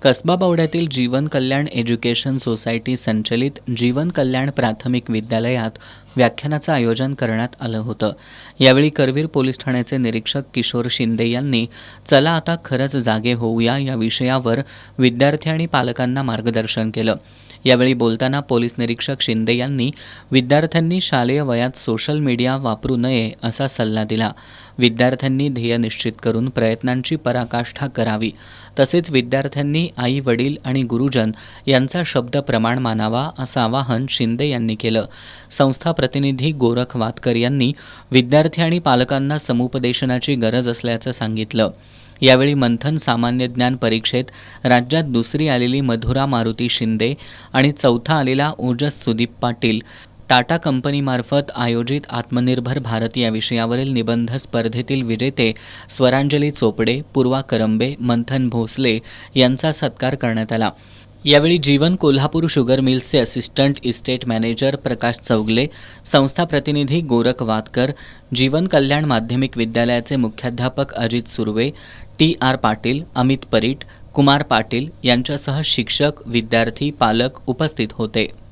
कसबा बावड्यातील जीवन कल्याण education society संचलित जीवन कल्याण प्राथमिक विद्यालयात व्याख्यानाचं आयोजन करण्यात आलं होतं. यावेळी करवीर पोलीस ठाण्याचे निरीक्षक किशोर शिंदे यांनी चला आता खरंच जागे होऊया या विषयावर विद्यार्थी आणि पालकांना मार्गदर्शन केलं. यावेळी बोलताना पोलीस निरीक्षक शिंदे यांनी विद्यार्थ्यांनी शालेय वयात सोशल मीडिया वापरू नये असा सल्ला दिला. विद्यार्थ्यांनी ध्येय निश्चित करून प्रयत्नांची पराकाष्ठा करावी. तसेच विद्यार्थ्यांनी आई वडील आणि गुरुजन यांचा शब्द प्रमाण मानावा असं आवाहन शिंदे यांनी केलं. संस्था प्रतिनिधी गोरख वातकर यांनी विद्यार्थी आणि पालकांना समुपदेशनाची गरज असल्याचं सांगितलं. यावेळी मंथन सामान्य ज्ञान परीक्षेत राज्यात दुसरी आलेली मधुरा मारुती शिंदे आणि चौथा आलेला ओजस सुदीप पाटील टाटा कंपनीमार्फत आयोजित आत्मनिर्भर भारत या विषयावरील निबंध स्पर्धेतील विजेते स्वरांजली चोपडे, पूर्वा करंबे, मंथन भोसले यांचा सत्कार करण्यात आला. यावेळी जीवन कोल्हापूर शुगर मिल्सचे assistant estate manager Prakash Chougale, संस्था प्रतिनिधी गोरख वातकर, जीवन कल्याण माध्यमिक विद्यालयाचे मुख्याध्यापक अजित सुर्वे, TR पाटील, अमित परीट, कुमार पाटील यांच्यासह शिक्षक, विद्यार्थी, पालक उपस्थित होते.